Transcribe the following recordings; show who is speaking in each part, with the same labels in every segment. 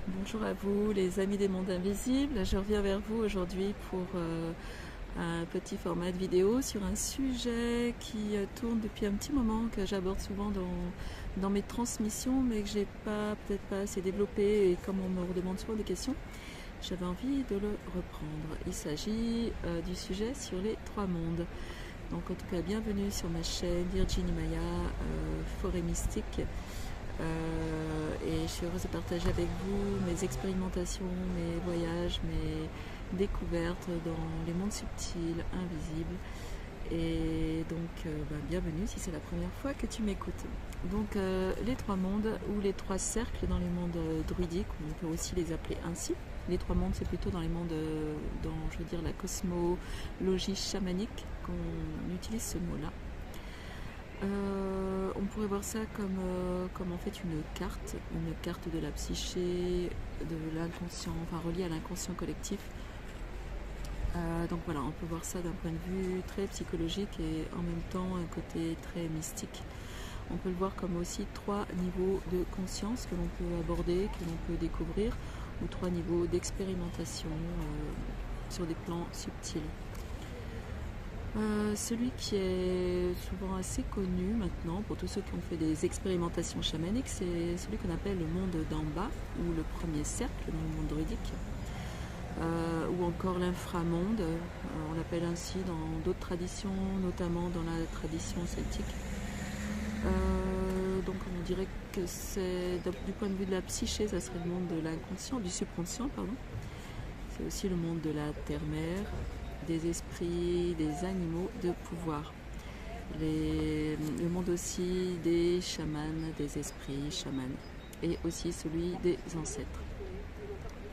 Speaker 1: Bonjour à vous les amis des mondes invisibles, je reviens vers vous aujourd'hui pour un petit format de vidéo sur un sujet qui tourne depuis un petit moment, que j'aborde souvent dans mes transmissions mais que j'ai peut-être pas assez développé, et comme on me redemande souvent des questions, j'avais envie de le reprendre. Il s'agit du sujet sur les trois mondes. Donc en tout cas bienvenue sur ma chaîne Virginie Maya Forêt Mystique. Et je suis heureuse de partager avec vous mes expérimentations, mes voyages, mes découvertes dans les mondes subtils, invisibles. Et donc bienvenue si c'est la première fois que tu m'écoutes. Donc les trois mondes ou les trois cercles dans les mondes druidiques, on peut aussi les appeler ainsi. Les trois mondes, c'est plutôt dans les mondes, dans je veux dire la cosmologie chamanique qu'on utilise ce mot-là. On pourrait voir ça comme en fait une carte de la psyché, de l'inconscient, enfin reliée à l'inconscient collectif. Donc voilà, on peut voir ça d'un point de vue très psychologique et en même temps un côté très mystique. On peut le voir comme aussi trois niveaux de conscience que l'on peut aborder, que l'on peut découvrir, ou trois niveaux d'expérimentation sur des plans subtils. Celui qui est souvent assez connu maintenant pour tous ceux qui ont fait des expérimentations chamaniques, c'est celui qu'on appelle le monde d'en bas, ou le premier cercle dans le monde druidique, ou encore l'inframonde, on l'appelle ainsi dans d'autres traditions, notamment dans la tradition celtique. Donc on dirait que c'est, du point de vue de la psyché, ça serait le monde de l'inconscient, du subconscient, pardon. C'est aussi le monde de la terre-mère, des esprits, des animaux de pouvoir. Le monde aussi des chamans, des esprits chamans, et aussi celui des ancêtres.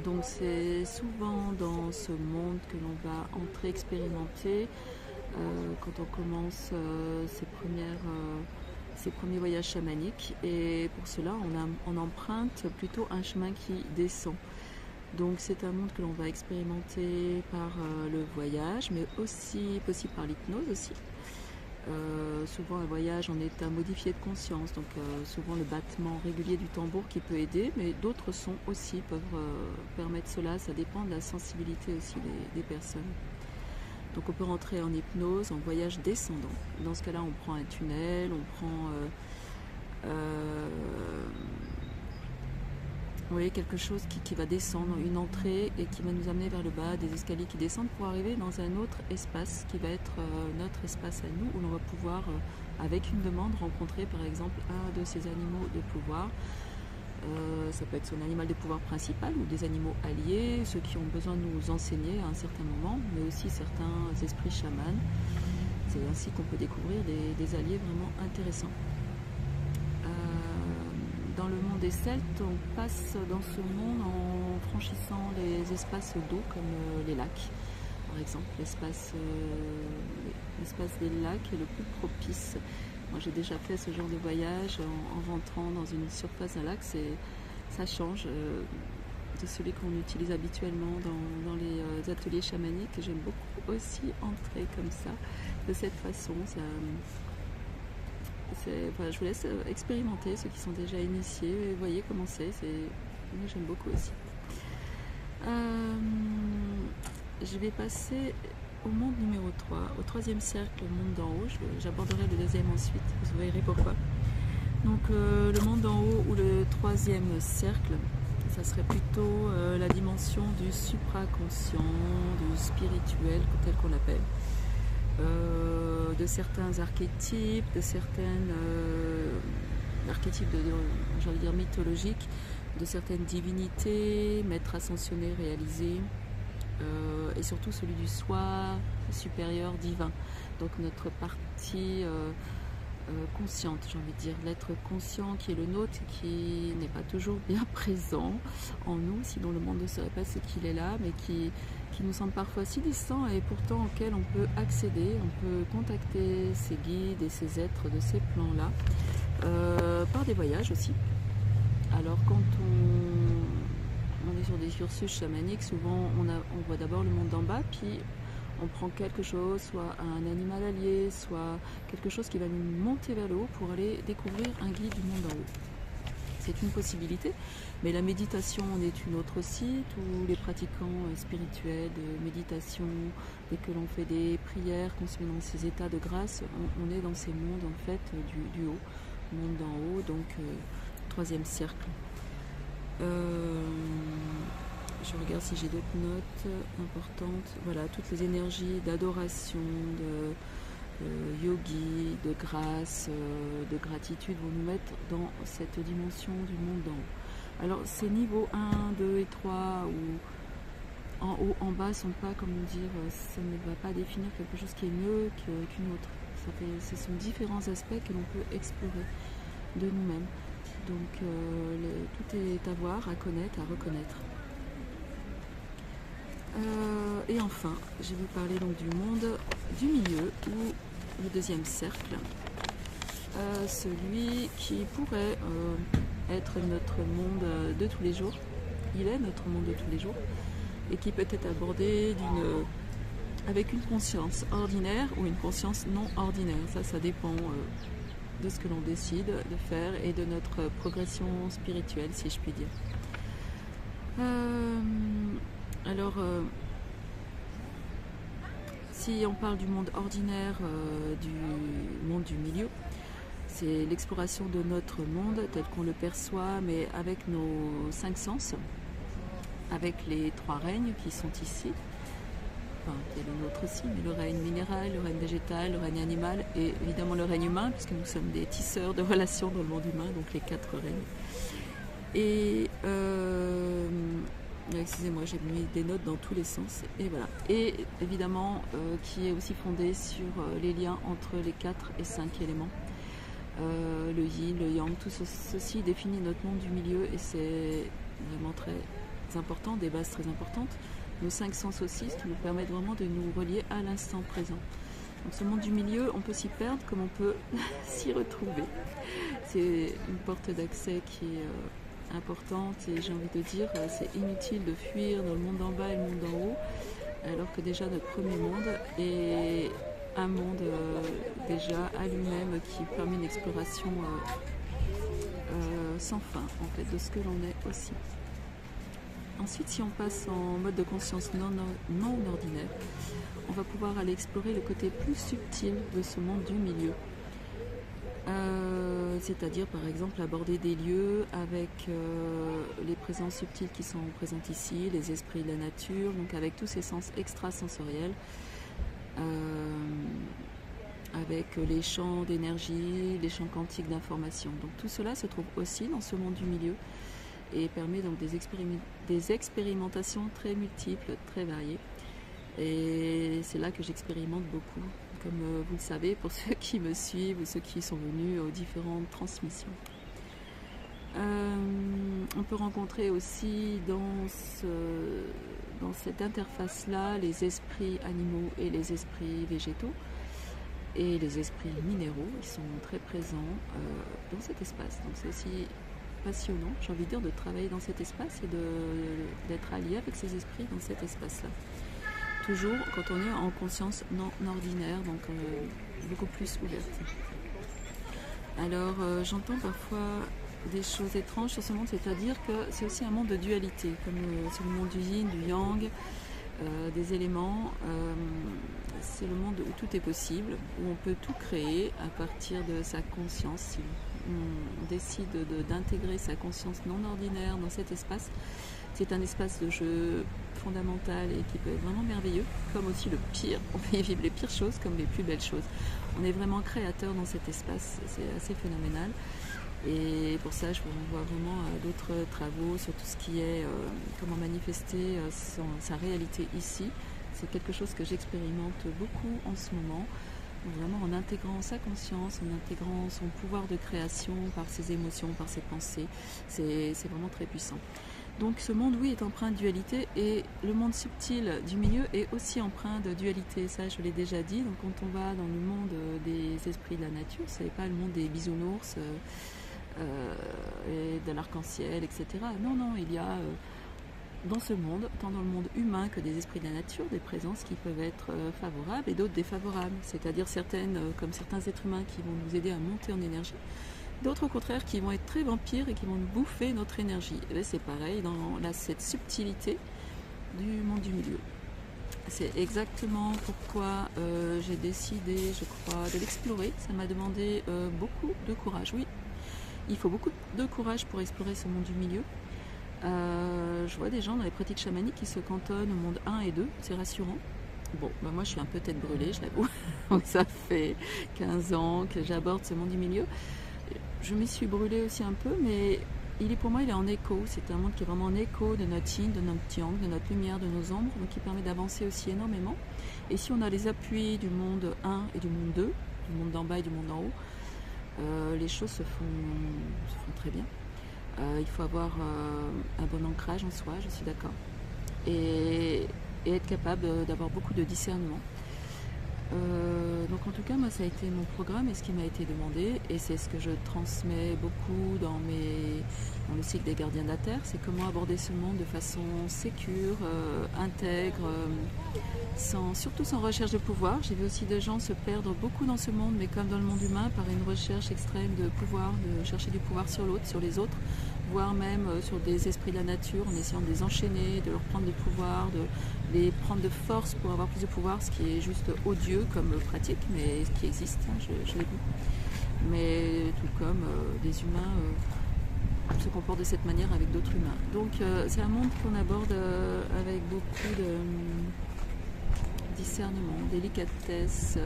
Speaker 1: Donc c'est souvent dans ce monde que l'on va entrer expérimenter quand on commence ses premiers voyages chamaniques, et pour cela on emprunte plutôt un chemin qui descend. Donc c'est un monde que l'on va expérimenter par le voyage, mais aussi possible par l'hypnose aussi. Souvent un voyage en état modifié de conscience, donc souvent le battement régulier du tambour qui peut aider, mais d'autres sons aussi peuvent permettre cela, ça dépend de la sensibilité aussi des personnes. Donc on peut rentrer en hypnose, en voyage descendant. Dans ce cas-là, on prend un tunnel, on prend quelque chose qui va descendre, une entrée, et qui va nous amener vers le bas, des escaliers qui descendent pour arriver dans un autre espace qui va être notre espace à nous, où l'on va pouvoir, avec une demande, rencontrer par exemple un de ces animaux de pouvoir. Ça peut être son animal de pouvoir principal ou des animaux alliés, ceux qui ont besoin de nous enseigner à un certain moment, mais aussi certains esprits chamans. C'est ainsi qu'on peut découvrir des alliés vraiment intéressants. Dans le monde des Celtes, on passe dans ce monde en franchissant les espaces d'eau comme les lacs. Par exemple, l'espace des lacs est le plus propice. Moi j'ai déjà fait ce genre de voyage en rentrant dans une surface d'un lac, ça change de celui qu'on utilise habituellement dans les ateliers chamaniques. J'aime beaucoup aussi entrer comme ça, de cette façon. Voilà, je vous laisse expérimenter, ceux qui sont déjà initiés, et voyez comment c'est. Moi j'aime beaucoup aussi. Je vais passer au monde numéro 3, au troisième cercle, le monde d'en haut. J'aborderai le deuxième ensuite, vous verrez pourquoi. Donc le monde d'en haut ou le troisième cercle, ça serait plutôt la dimension du supraconscient, du spirituel, tel qu'on l'appelle. De certains archétypes, de certaines archétypes j'ai envie de dire mythologiques, de certaines divinités, maîtres ascensionnés réalisés, et surtout celui du soi supérieur divin. Donc notre partie consciente, j'ai envie de dire, l'être conscient qui est le nôtre, qui n'est pas toujours bien présent en nous, sinon le monde ne serait pas ce qu'il est là, mais qui nous semble parfois si distant, et pourtant auquel on peut accéder, on peut contacter ces guides et ces êtres de ces plans-là, par des voyages aussi. Alors quand on est sur des cursus chamaniques, souvent on voit d'abord le monde d'en bas, puis on prend quelque chose, soit un animal allié, soit quelque chose qui va nous monter vers le haut pour aller découvrir un guide du monde en haut. c'est une possibilité, mais la méditation en est une autre aussi. Tous les pratiquants spirituels de méditation, dès que l'on fait des prières, qu'on se met dans ces états de grâce, on est dans ces mondes en fait du haut, monde d'en haut, donc troisième cercle. Je regarde si j'ai d'autres notes importantes. Voilà, toutes les énergies d'adoration, de yogi, de grâce, de gratitude vont nous mettre dans cette dimension du monde d'en haut. Alors ces niveaux 1, 2 et 3, ou en haut, en bas, sont pas, comment dire, ça ne va pas définir quelque chose qui est mieux qu'une autre. Ce sont différents aspects que l'on peut explorer de nous-mêmes. Donc tout est à voir, à connaître, à reconnaître. Et enfin, je vais vous parler donc du monde du milieu, ou le deuxième cercle, celui qui pourrait être notre monde de tous les jours. Il est notre monde de tous les jours, et qui peut être abordé avec une conscience ordinaire ou une conscience non ordinaire. Ça dépend de ce que l'on décide de faire et de notre progression spirituelle, si je puis dire. Alors, si on parle du monde ordinaire, du monde du milieu, c'est l'exploration de notre monde tel qu'on le perçoit, mais avec nos 5 sens, avec les 3 règnes qui sont ici. Enfin, il y a le nôtre aussi, mais le règne minéral, le règne végétal, le règne animal et évidemment le règne humain, puisque nous sommes des tisseurs de relations dans le monde humain, donc les 4 règnes. Et excusez-moi, j'ai mis des notes dans tous les sens. Et voilà. Et évidemment, qui est aussi fondé sur les liens entre les 4 et 5 éléments. Le yin, le yang, tout ceci définit notre monde du milieu et c'est vraiment très important, des bases très importantes. Nos 5 sens aussi, qui nous permettent vraiment de nous relier à l'instant présent. Donc ce monde du milieu, on peut s'y perdre comme on peut s'y retrouver. C'est une porte d'accès qui est importante et j'ai envie de dire, c'est inutile de fuir dans le monde d'en bas et le monde d'en haut, alors que déjà notre premier monde est un monde déjà à lui-même qui permet une exploration sans fin en fait de ce que l'on est aussi. Ensuite, si on passe en mode de conscience non ordinaire, on va pouvoir aller explorer le côté plus subtil de ce monde du milieu. C'est-à-dire par exemple aborder des lieux avec les présences subtiles qui sont présentes ici, les esprits de la nature, donc avec tous ces sens extrasensoriels, avec les champs d'énergie, les champs quantiques d'information. Donc tout cela se trouve aussi dans ce monde du milieu et permet donc des expérimentations très multiples, très variées. Et c'est là que j'expérimente beaucoup, comme vous le savez, pour ceux qui me suivent ou ceux qui sont venus aux différentes transmissions. On peut rencontrer aussi dans cette interface-là les esprits animaux et les esprits végétaux et les esprits minéraux. Ils sont très présents dans cet espace. Donc c'est aussi passionnant, j'ai envie de dire, de travailler dans cet espace et d'être allié avec ces esprits dans cet espace-là. Toujours quand on est en conscience non ordinaire, donc beaucoup plus ouverte. Alors j'entends parfois des choses étranges sur ce monde, c'est-à-dire que c'est aussi un monde de dualité, comme c'est le monde du yin, du yang, des éléments. C'est le monde où tout est possible, où on peut tout créer à partir de sa conscience. Si on décide d'intégrer sa conscience non ordinaire dans cet espace, c'est un espace de jeu fondamental et qui peut être vraiment merveilleux, comme aussi le pire. On peut y vivre les pires choses comme les plus belles choses. On est vraiment créateur dans cet espace, c'est assez phénoménal. Et pour ça, je vous renvoie vraiment à d'autres travaux sur tout ce qui est comment manifester sa réalité ici. C'est quelque chose que j'expérimente beaucoup en ce moment, vraiment en intégrant sa conscience, en intégrant son pouvoir de création par ses émotions, par ses pensées. C'est vraiment très puissant. Donc ce monde, oui, est empreint de dualité et le monde subtil du milieu est aussi empreint de dualité. Ça, je l'ai déjà dit. Donc quand on va dans le monde des esprits de la nature, ce n'est pas le monde des bisounours et de l'arc-en-ciel, etc. Non, il y a dans ce monde, tant dans le monde humain que des esprits de la nature, des présences qui peuvent être favorables et d'autres défavorables. C'est-à-dire certaines, comme certains êtres humains qui vont nous aider à monter en énergie, D'autres au contraire qui vont être très vampires et qui vont bouffer notre énergie. Et c'est pareil dans cette subtilité du monde du milieu. C'est exactement pourquoi j'ai décidé, je crois, de l'explorer. Ça m'a demandé beaucoup de courage. Oui, il faut beaucoup de courage pour explorer ce monde du milieu. Je vois des gens dans les pratiques chamaniques qui se cantonnent au monde 1 et 2, c'est rassurant. Bon, bah moi je suis un peu tête brûlée, je l'avoue. Ça fait 15 ans que j'aborde ce monde du milieu. Je m'y suis brûlée aussi un peu, mais pour moi il est en écho. C'est un monde qui est vraiment en écho de notre yin, de notre yang, de notre lumière, de nos ombres, donc qui permet d'avancer aussi énormément. Et si on a les appuis du monde 1 et du monde 2, du monde d'en bas et du monde d'en haut, les choses se font très bien. Il faut avoir un bon ancrage en soi, je suis d'accord, et être capable d'avoir beaucoup de discernement. Donc en tout cas, moi ça a été mon programme et ce qui m'a été demandé, et c'est ce que je transmets beaucoup dans le cycle des gardiens de la Terre, c'est comment aborder ce monde de façon sécure, intègre, surtout sans recherche de pouvoir. J'ai vu aussi des gens se perdre beaucoup dans ce monde, mais comme dans le monde humain, par une recherche extrême de pouvoir, de chercher du pouvoir sur l'autre, sur les autres, voire même sur des esprits de la nature, en essayant de les enchaîner, de leur prendre du pouvoir, de les prendre de force pour avoir plus de pouvoir, ce qui est juste odieux comme pratique, mais ce qui existe, hein, je l'ai vu. Mais tout comme des humains se comportent de cette manière avec d'autres humains. Donc c'est un monde qu'on aborde avec beaucoup de discernement, délicatesse,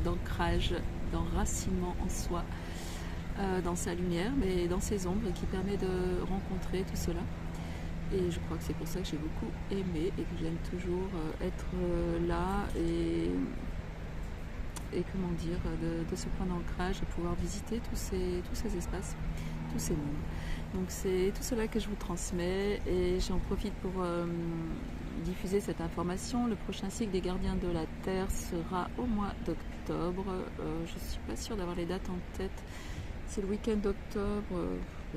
Speaker 1: d'ancrage, d'enracinement en soi, dans sa lumière, mais dans ses ombres, et qui permet de rencontrer tout cela. Et je crois que c'est pour ça que j'ai beaucoup aimé et que j'aime toujours être là et comment dire, de ce point d'ancrage et pouvoir visiter tous ces espaces, tous ces mondes. Donc c'est tout cela que je vous transmets, et j'en profite pour diffuser cette information. Le prochain cycle des gardiens de la Terre sera au mois d'octobre. Je ne suis pas sûre d'avoir les dates en tête. C'est le week-end d'octobre.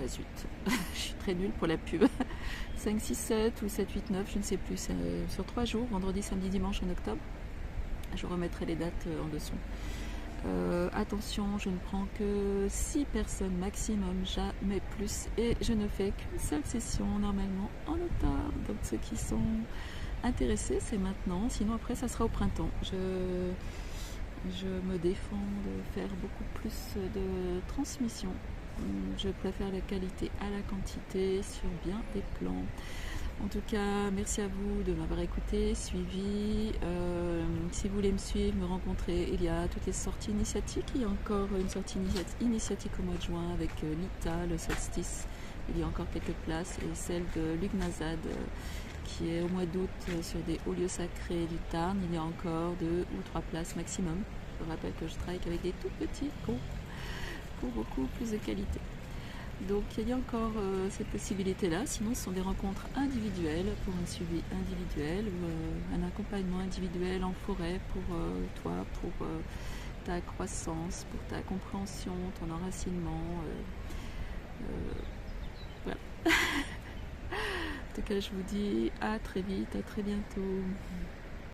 Speaker 1: Zut, je suis très nulle pour la pub. 5, 6, 7 ou 7, 8, 9, je ne sais plus. C'est sur 3 jours, vendredi, samedi, dimanche en octobre. Je remettrai les dates en dessous. Attention, je ne prends que 6 personnes maximum, jamais plus. Et je ne fais qu'une seule session normalement en octobre. Donc ceux qui sont intéressés, c'est maintenant. Sinon après, ça sera au printemps. Je me défends de faire beaucoup plus de transmission. Je préfère la qualité à la quantité sur bien des plans. En tout cas, merci à vous de m'avoir écouté, suivi. Si vous voulez me suivre, me rencontrer, il y a toutes les sorties initiatiques. Il y a encore une sortie initiatique au mois de juin avec Lita, le solstice. Il y a encore quelques places, et celle de Luc Nazad qui est au mois d'août sur des hauts lieux sacrés du Tarn. Il y a encore 2 ou 3 places maximum. Je rappelle que je travaille avec des tout petits groupes pour beaucoup plus de qualité. Donc il y a encore cette possibilité-là. Sinon, ce sont des rencontres individuelles pour un suivi individuel, ou un accompagnement individuel en forêt pour toi, pour ta croissance, pour ta compréhension, ton enracinement. Voilà. En tout cas, je vous dis à très vite, à très bientôt.